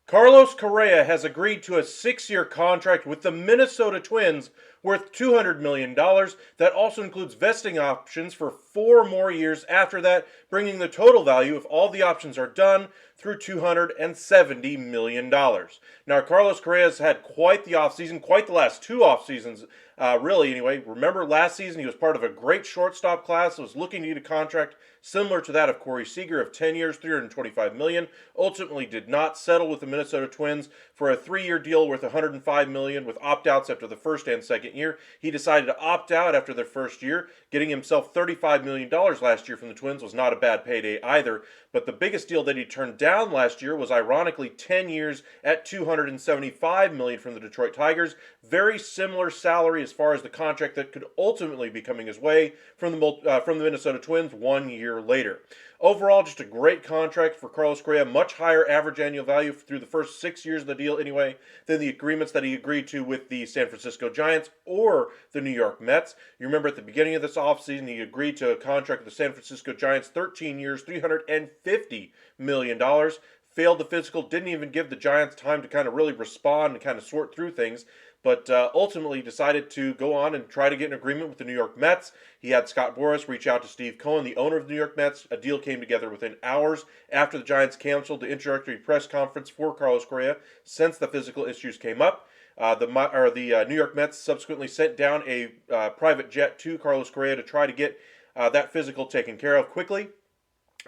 Carlos Correa has agreed to a 6-year contract with the Minnesota Twins worth $200 million. That also includes vesting options for 4 more years after that, bringing the total value, if all the options are done, through $270 million. Now, Carlos Correa has had quite the offseason, quite the last two off seasons, really, anyway. Remember last season, he was part of a great shortstop class that was looking to get a contract similar to that of Corey Seager of 10 years, $325 million. Ultimately did not settle with the Minnesota Twins for a 3-year deal worth $105 million with opt-outs after the first and second year. He decided to opt out after the first year, getting himself $35 million last year from the Twins. Was not a bad payday either. But the biggest deal that he turned down last year was ironically 10 years at $275 million from the Detroit Tigers. Very similar salary as far as the contract that could ultimately be coming his way from the Minnesota Twins 1 year later. Overall, just a great contract for Carlos Correa. Much higher average annual value through the first 6 years of the deal anyway than the agreements that he agreed to with the San Francisco Giants or the New York Mets. You remember at the beginning of this offseason, he agreed to a contract with the San Francisco Giants, 13 years, $350 million. Failed the physical, didn't even give the Giants time to kind of really respond and kind of sort through things, but ultimately decided to go on and try to get an agreement with the New York Mets. He had Scott Boras reach out to Steve Cohen, the owner of the New York Mets. A deal came together within hours after the Giants canceled the introductory press conference for Carlos Correa since the physical issues came up. The New York Mets subsequently sent down a private jet to Carlos Correa to try to get that physical taken care of quickly.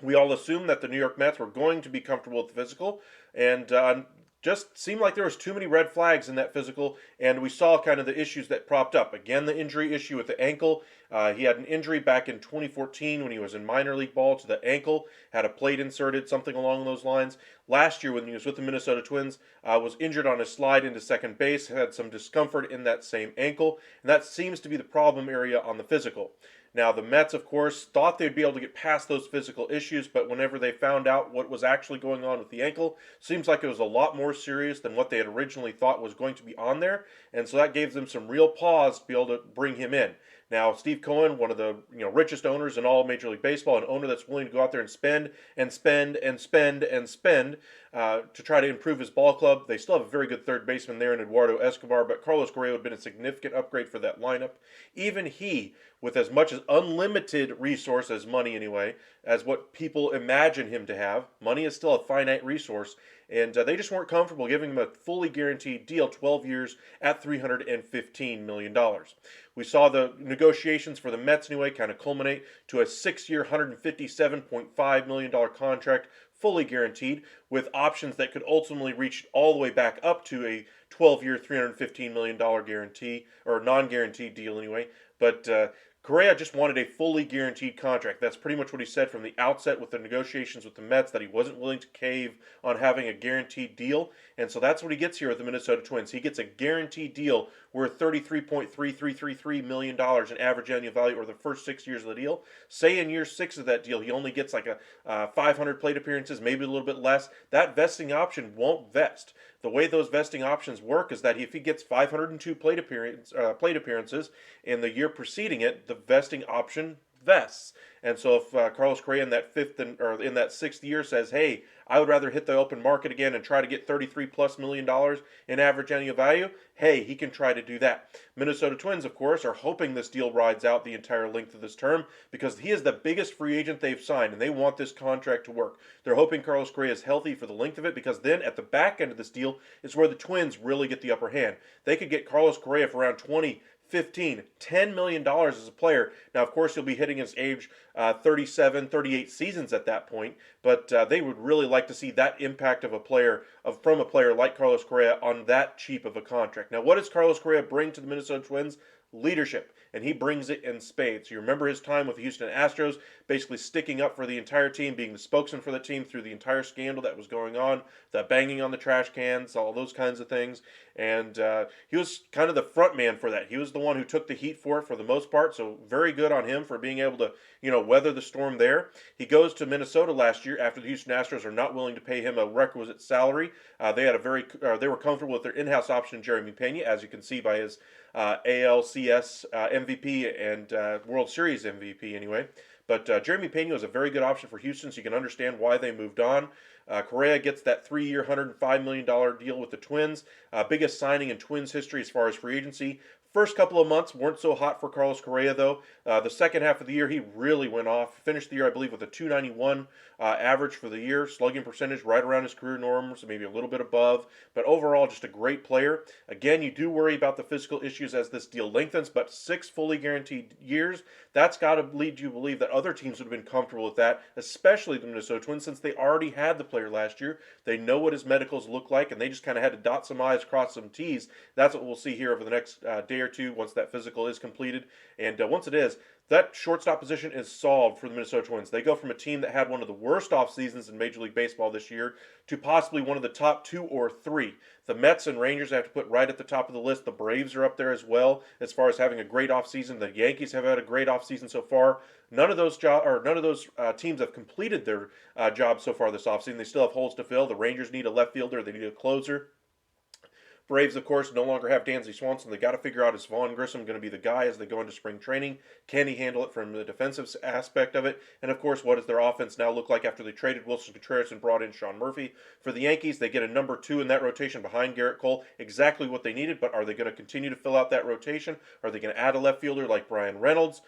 We all assumed that the New York Mets were going to be comfortable with the physical, and just seemed like there was too many red flags in that physical, and we saw kind of the issues that propped up. Again, the injury issue with the ankle. He had an injury back in 2014 when he was in minor league ball to the ankle, had a plate inserted, something along those lines. Last year when he was with the Minnesota Twins, was injured on a slide into second base, had some discomfort in that same ankle, and that seems to be the problem area on the physical. Now, the Mets, of course, thought they'd be able to get past those physical issues, but whenever they found out what was actually going on with the ankle, seems like it was a lot more serious than what they had originally thought was going to be on there, and so that gave them some real pause to be able to bring him in. Now, Steve Cohen, one of the richest owners in all Major League Baseball, an owner that's willing to go out there and spend and spend and spend and spend to try to improve his ball club. They still have a very good third baseman there in Eduardo Escobar, but Carlos Correa would have been a significant upgrade for that lineup. Even he, with as much as unlimited resource as money anyway, as what people imagine him to have, money is still a finite resource, and they just weren't comfortable giving him a fully guaranteed deal, 12 years at $315 million. We saw the negotiations for the Mets anyway kind of culminate to a 6-year, $157.5 million contract, fully guaranteed, with options that could ultimately reach all the way back up to a 12-year, $315 million guarantee, or non-guaranteed deal anyway. But Correa just wanted a fully guaranteed contract. That's pretty much what he said from the outset with the negotiations with the Mets, that he wasn't willing to cave on having a guaranteed deal. And so that's what he gets here with the Minnesota Twins. He gets a guaranteed deal worth $33.3333 million in average annual value over the first 6 years of the deal. Say in year 6 of that deal, he only gets like a 500 plate appearances, maybe a little bit less. That vesting option won't vest. The way those vesting options work is that if he gets 502 plate appearances in the year preceding it, the vesting option vests. And so if Carlos Correa in that in that 6th year says, "Hey, I would rather hit the open market again and try to get $33+ million in average annual value," hey, he can try to do that. Minnesota Twins, of course, are hoping this deal rides out the entire length of this term because he is the biggest free agent they've signed, and they want this contract to work. They're hoping Carlos Correa is healthy for the length of it because then at the back end of this deal is where the Twins really get the upper hand. They could get Carlos Correa for around 20, 15, $10 million as a player. Now, of course, he'll be hitting his age 37, 38 seasons at that point, but they would really like to see that impact of from a player like Carlos Correa on that cheap of a contract. Now, what does Carlos Correa bring to the Minnesota Twins? Leadership, and he brings it in spades. You remember his time with the Houston Astros, basically sticking up for the entire team, being the spokesman for the team through the entire scandal that was going on, the banging on the trash cans, all those kinds of things, and he was kind of the front man for that. He was the one who took the heat for it for the most part, so very good on him for being able to, weather the storm there. He goes to Minnesota last year after the Houston Astros are not willing to pay him a requisite salary. They were comfortable with their in-house option, Jeremy Pena, as you can see by his ALCS MVP and World Series MVP anyway. But Jeremy Pena was a very good option for Houston, so you can understand why they moved on. Correa gets that 3-year, $105 million deal with the Twins. Biggest signing in Twins history as far as free agency. First couple of months weren't so hot for Carlos Correa, though. The second half of the year, he really went off. Finished the year, I believe, with a 291 average for the year. Slugging percentage right around his career norms, maybe a little bit above. But overall, just a great player. Again, you do worry about the physical issues as this deal lengthens, but 6 fully guaranteed years, that's got to lead you to believe that other teams would have been comfortable with that, especially the Minnesota Twins, since they already had the player last year. They know what his medicals look like, and they just kind of had to dot some I's, cross some T's. That's what we'll see here over the next day or two once that physical is completed. And once it is, that shortstop position is solved for the Minnesota Twins. They go from a team that had one of the worst off seasons in Major League Baseball this year to possibly one of the top 2 or 3. The Mets and Rangers I have to put right at the top of the list. The Braves are up there as well as far as having a great offseason. The Yankees have had a great offseason so far. None of those teams have completed their jobs so far this offseason. They still have holes to fill. The Rangers need a left fielder. They need a closer. Braves, of course, no longer have Dansby Swanson. They got to figure out, is Vaughn Grissom going to be the guy as they go into spring training? Can he handle it from the defensive aspect of it? And of course, what does their offense now look like after they traded Wilson Contreras and brought in Sean Murphy? For the Yankees, they get a number 2 in that rotation behind Garrett Cole. Exactly what they needed, but are they going to continue to fill out that rotation? Are they going to add a left fielder like Brian Reynolds?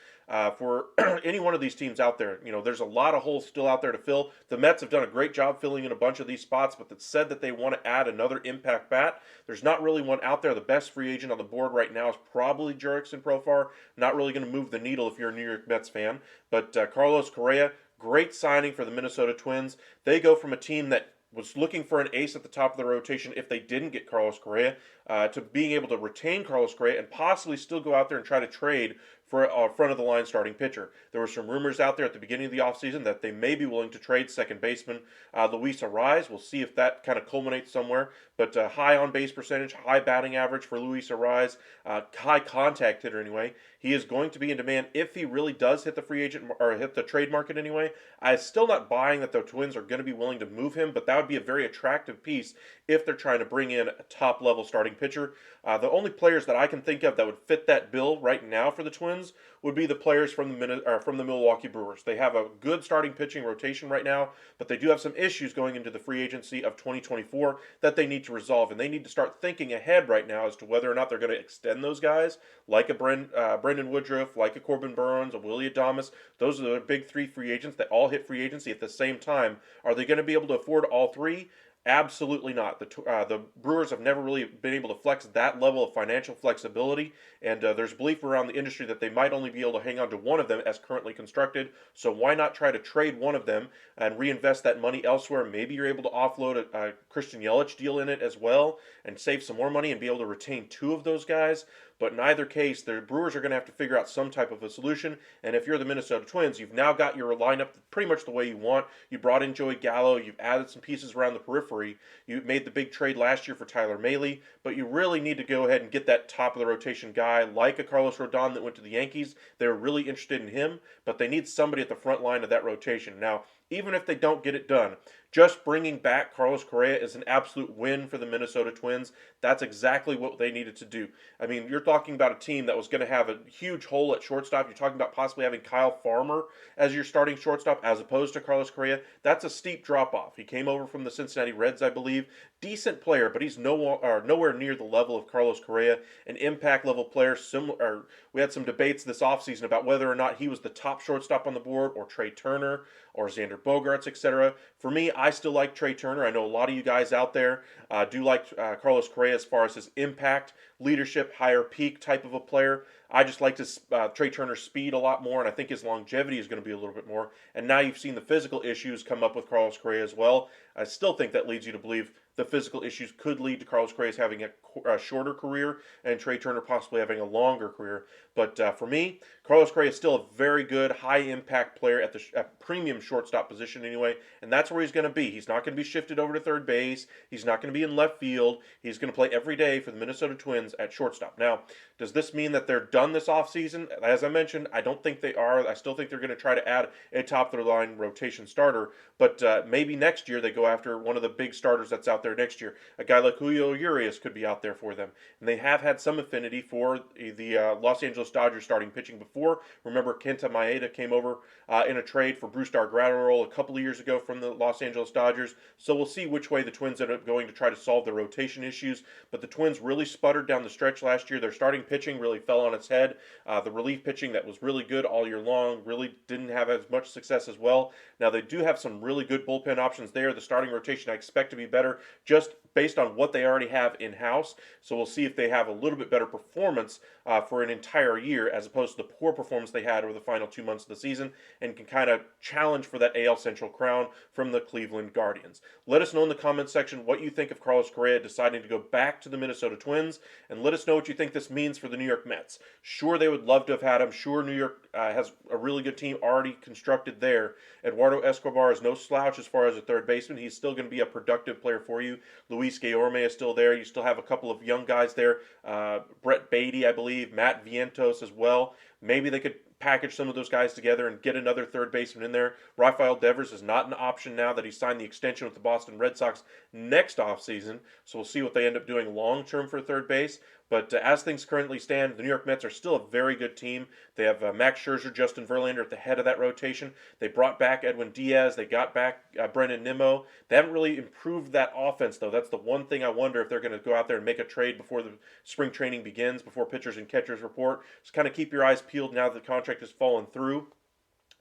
For any one of these teams out there, there's a lot of holes still out there to fill. The Mets have done a great job filling in a bunch of these spots, but that said that they want to add another impact bat. There's not really one out there. The best free agent on the board right now is probably Jurickson Profar. Not really going to move the needle if you're a New York Mets fan. But Carlos Correa, great signing for the Minnesota Twins. They go from a team that was looking for an ace at the top of the rotation if they didn't get Carlos Correa, to being able to retain Carlos Correa and possibly still go out there and try to trade for a front-of-the-line starting pitcher. There were some rumors out there at the beginning of the offseason that they may be willing to trade second baseman Luis Arraez. We'll see if that kind of culminates somewhere. But high on-base percentage, high batting average for Luis Arraez, high contact hitter anyway. He is going to be in demand if he really does hit the free agent or hit the trade market anyway. I'm still not buying that the Twins are going to be willing to move him, but that would be a very attractive piece if they're trying to bring in a top-level starting pitcher. The only players that I can think of that would fit that bill right now for the Twins would be the players from the Milwaukee Brewers. They have a good starting pitching rotation right now, but they do have some issues going into the free agency of 2024 that they need to resolve, and they need to start thinking ahead right now as to whether or not they're going to extend those guys, like a Brendan Woodruff, like a Corbin Burns, a Willie Adames. Those are the big 3 free agents that all hit free agency at the same time. Are they going to be able to afford all 3? Absolutely not. The Brewers have never really been able to flex that level of financial flexibility, and there's belief around the industry that they might only be able to hang on to one of them as currently constructed. So why not try to trade one of them and reinvest that money elsewhere? Maybe you're able to offload a Christian Yelich deal in it as well and save some more money and be able to retain 2 of those guys. But in either case, the Brewers are going to have to figure out some type of a solution. And if you're the Minnesota Twins, you've now got your lineup pretty much the way you want. You brought in Joey Gallo. You've added some pieces around the periphery. You made the big trade last year for Tyler Mahle. But you really need to go ahead and get that top of the rotation guy like a Carlos Rodon that went to the Yankees. They're really interested in him, but they need somebody at the front line of that rotation. Now, even if they don't get it done, just bringing back Carlos Correa is an absolute win for the Minnesota Twins. That's exactly what they needed to do. I mean, you're talking about a team that was going to have a huge hole at shortstop. You're talking about possibly having Kyle Farmer as your starting shortstop as opposed to Carlos Correa. That's a steep drop-off. He came over from the Cincinnati Reds, I believe. Decent player, but he's nowhere near the level of Carlos Correa, an impact-level player. We had some debates this offseason about whether or not he was the top shortstop on the board, or Trey Turner, or Xander Bogaerts, etc. For me, I still like Trey Turner. I know a lot of you guys out there do like Carlos Correa as far as his impact, leadership, higher peak type of a player. I just like Trey Turner's speed a lot more, and I think his longevity is going to be a little bit more. And now you've seen the physical issues come up with Carlos Correa as well. I still think that leads you to believe the physical issues could lead to Carlos Correa having a shorter career and Trey Turner possibly having a longer career. But for me, Carlos Correa is still a very good, high-impact player at the premium shortstop position anyway, and that's where he's going to be. He's not going to be shifted over to third base. He's not going to be in left field. He's going to play every day for the Minnesota Twins at shortstop. Now, does this mean that they're done this offseason? As I mentioned, I don't think they are. I still think they're going to try to add a top-of-the-line rotation starter, but maybe next year they go after one of the big starters that's out there there next year. A guy like Julio Urias could be out there for them. And they have had some affinity for the Los Angeles Dodgers starting pitching before. Remember, Kenta Maeda came over in a trade for Brusdar Graterol a couple of years ago from the Los Angeles Dodgers. So we'll see which way the Twins end up going to try to solve their rotation issues. But the Twins really sputtered down the stretch last year. Their starting pitching really fell on its head. The relief pitching that was really good all year long really didn't have as much success as well. Now they do have some really good bullpen options there. The starting rotation I expect to be better just based on what they already have in-house. So we'll see if they have a little bit better performance for an entire year as opposed to the poor performance they had over the final 2 months of the season, and can kind of challenge for that AL Central crown from the Cleveland Guardians. Let us know in the comments section what you think of Carlos Correa deciding to go back to the Minnesota Twins, and let us know what you think this means for the New York Mets. Sure, they would love to have had him. Sure, New York has a really good team already constructed there. Eduardo Escobar is no slouch as far as a third baseman. He's still going to be a productive player for you. Luis Guillorme is still there. You still have a couple of young guys there. Brett Beatty, I believe. Matt Vientos as well. Maybe they could package some of those guys together and get another third baseman in there. Rafael Devers is not an option now that he signed the extension with the Boston Red Sox next offseason. So we'll see what they end up doing long term for third base. But as things currently stand, the New York Mets are still a very good team. They have Max Scherzer, Justin Verlander at the head of that rotation. They brought back Edwin Diaz. They got back Brendan Nimmo. They haven't really improved that offense, though. That's the one thing I wonder if they're going to go out there and make a trade before the spring training begins, before pitchers and catchers report. Just kind of keep your eyes peeled now that the contract has fallen through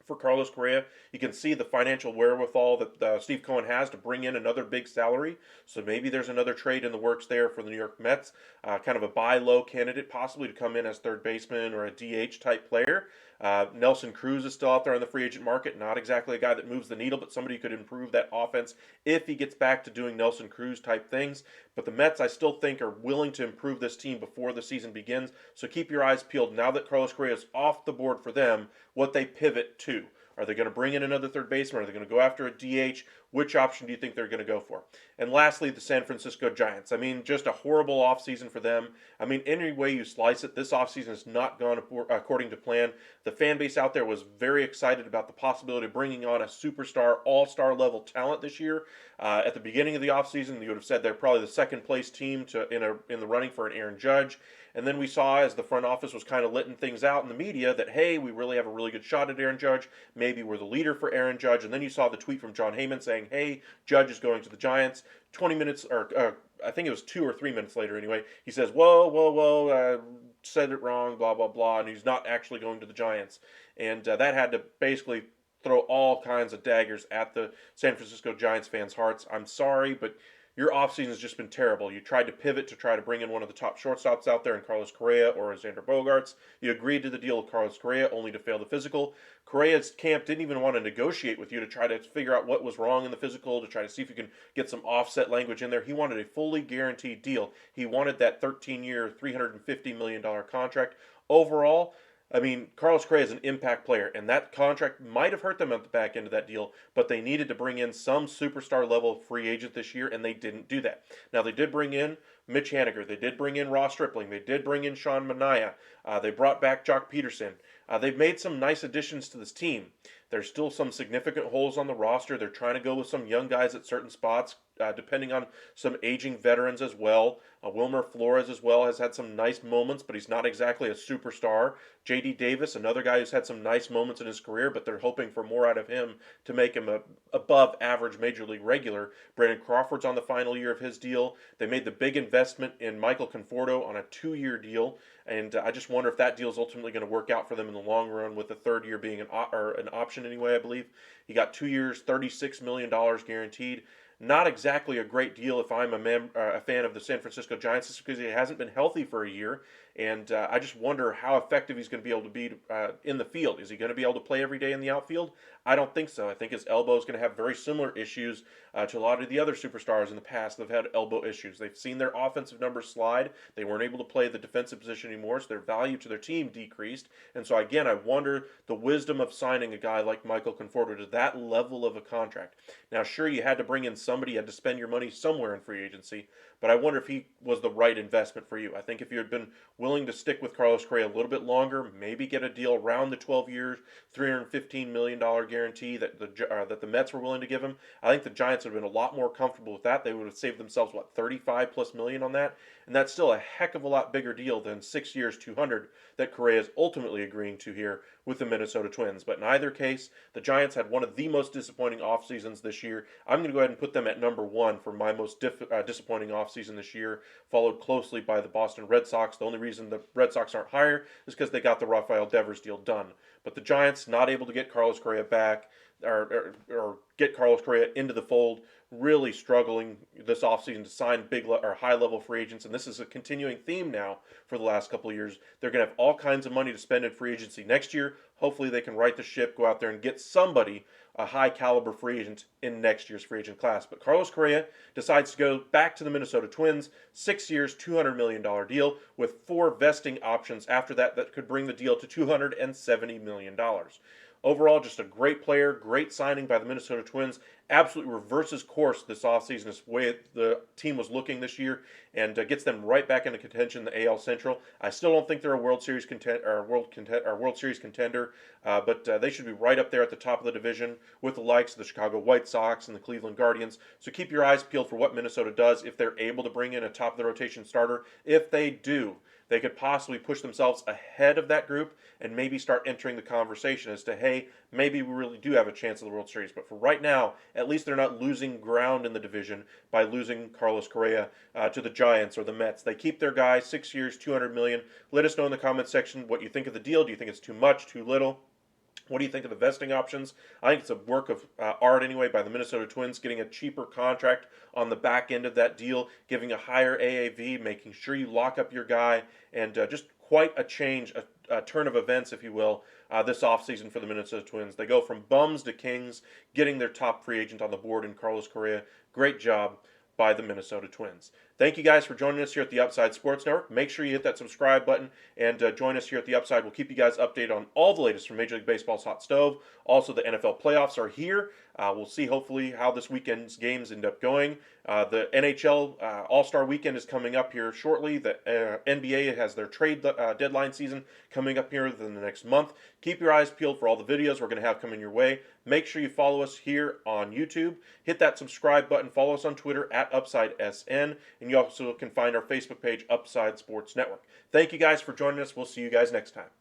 for Carlos Correa. You can see the financial wherewithal that Steve Cohen has to bring in another big salary. So maybe there's another trade in the works there for the New York Mets. Kind of a buy low candidate possibly to come in as third baseman or a DH type player. Nelson Cruz is still out there on the free agent market. Not exactly a guy that moves the needle, but somebody who could improve that offense if he gets back to doing Nelson Cruz type things. But the Mets, I still think, are willing to improve this team before the season begins. So keep your eyes peeled. Now that Carlos Correa is off the board for them, what they pivot to. Are they going to bring in another third baseman? Are they going to go after a DH? Which option do you think they're going to go for? And lastly, the San Francisco Giants. I mean, just a horrible offseason for them. I mean, any way you slice it, this offseason has not gone according to plan. The fan base out there was very excited about the possibility of bringing on a superstar, all-star level talent this year. At the beginning of the offseason, you would have said they're probably the second place team in the running for an Aaron Judge. And then we saw as the front office was kind of letting things out in the media that, hey, we really have a really good shot at Aaron Judge. Maybe we're the leader for Aaron Judge. And then you saw the tweet from John Heyman saying, hey, Judge is going to the Giants. 20 minutes, or I think it was 2 or 3 minutes later anyway, he says, whoa, said it wrong, blah, blah, blah, and he's not actually going to the Giants. And that had to basically throw all kinds of daggers at the San Francisco Giants fans' hearts. I'm sorry, but your offseason has just been terrible. You tried to pivot to try to bring in one of the top shortstops out there in Carlos Correa or Xander Bogaerts. You agreed to the deal with Carlos Correa only to fail the physical. Correa's camp didn't even want to negotiate with you to try to figure out what was wrong in the physical, to try to see if you can get some offset language in there. He wanted a fully guaranteed deal. He wanted that 13-year, $350 million contract. Overall, I mean, Carlos Correa is an impact player, and that contract might have hurt them at the back end of that deal, but they needed to bring in some superstar level free agent this year, and they didn't do that. Now, they did bring in Mitch Haniger. They did bring in Ross Stripling. They did bring in Sean Manaea. They brought back Jock Peterson. They've made some nice additions to this team. There's still some significant holes on the roster. They're trying to go with some young guys at certain spots, depending on some aging veterans as well. Wilmer Flores as well has had some nice moments, but he's not exactly a superstar. J.D. Davis, another guy who's had some nice moments in his career, but they're hoping for more out of him to make him a above average Major League regular. Brandon Crawford's on the final year of his deal. They made the big investment in Michael Conforto on a 2-year deal, and I just wonder if that deal is ultimately going to work out for them in the long run, with the third year being an option anyway, I believe. He got 2 years, $36 million guaranteed. Not exactly a great deal if I'm a fan of the San Francisco Giants, just because he hasn't been healthy for a year. And I just wonder how effective he's going to be able to be in the field. Is he going to be able to play every day in the outfield? I don't think so. I think his elbow is going to have very similar issues to a lot of the other superstars in the past that have had elbow issues. They've seen their offensive numbers slide. They weren't able to play the defensive position anymore, so their value to their team decreased. And so, again, I wonder the wisdom of signing a guy like Michael Conforto to that level of a contract. Now, sure, you had to bring in some somebody. You had to spend your money somewhere in free agency. But I wonder if he was the right investment for you. I think if you had been willing to stick with Carlos Correa a little bit longer, maybe get a deal around the 12 years, $315 million guarantee that the Mets were willing to give him, I think the Giants would have been a lot more comfortable with that. They would have saved themselves, what, 35 plus million on that? And that's still a heck of a lot bigger deal than 6 years, 200 that Correa is ultimately agreeing to here with the Minnesota Twins. But in either case, the Giants had one of the most disappointing off seasons this year. I'm going to go ahead and put them at number one for my most disappointing off season this year, followed closely by the Boston Red Sox. The only reason the Red Sox aren't higher is because they got the Rafael Devers deal done. But the Giants not able to get Carlos Correa back or get Carlos Correa into the fold, really struggling this offseason to sign big or high level free agents. And this is a continuing theme now for the last couple of years. They're going to have all kinds of money to spend in free agency next year. Hopefully they can right the ship, go out there and get somebody, a high caliber free agent in next year's free agent class. But Carlos Correa decides to go back to the Minnesota Twins, 6 years, $200 million deal with 4 vesting options after that could bring the deal to $270 million. Overall, just a great player, great signing by the Minnesota Twins. Absolutely reverses course this offseason, this way the team was looking this year, and gets them right back into contention in the AL Central. I still don't think they're a World Series contender, but they should be right up there at the top of the division with the likes of the Chicago White Sox and the Cleveland Guardians. So keep your eyes peeled for what Minnesota does if they're able to bring in a top of the rotation starter. If they do, they could possibly push themselves ahead of that group and maybe start entering the conversation as to, hey, maybe we really do have a chance of the World Series. But for right now, at least they're not losing ground in the division by losing Carlos Correa to the Giants or the Mets. They keep their guy, 6 years, $200 million. Let us know in the comments section what you think of the deal. Do you think it's too much, too little? What do you think of the vesting options? I think it's a work of art anyway by the Minnesota Twins, getting a cheaper contract on the back end of that deal, giving a higher AAV, making sure you lock up your guy, and just quite a change, a turn of events, if you will, this offseason for the Minnesota Twins. They go from bums to kings, getting their top free agent on the board in Carlos Correa. Great job by the Minnesota Twins. Thank you guys for joining us here at the Upside Sports Network. Make sure you hit that subscribe button and join us here at the Upside. We'll keep you guys updated on all the latest from Major League Baseball's hot stove. Also, the NFL playoffs are here. We'll see hopefully how this weekend's games end up going. The NHL All-Star Weekend is coming up here shortly. The NBA has their trade deadline season coming up here within the next month. Keep your eyes peeled for all the videos we're going to have coming your way. Make sure you follow us here on YouTube. Hit that subscribe button. Follow us on Twitter at UpsideSN. And you also can find our Facebook page, Upside Sports Network. Thank you guys for joining us. We'll see you guys next time.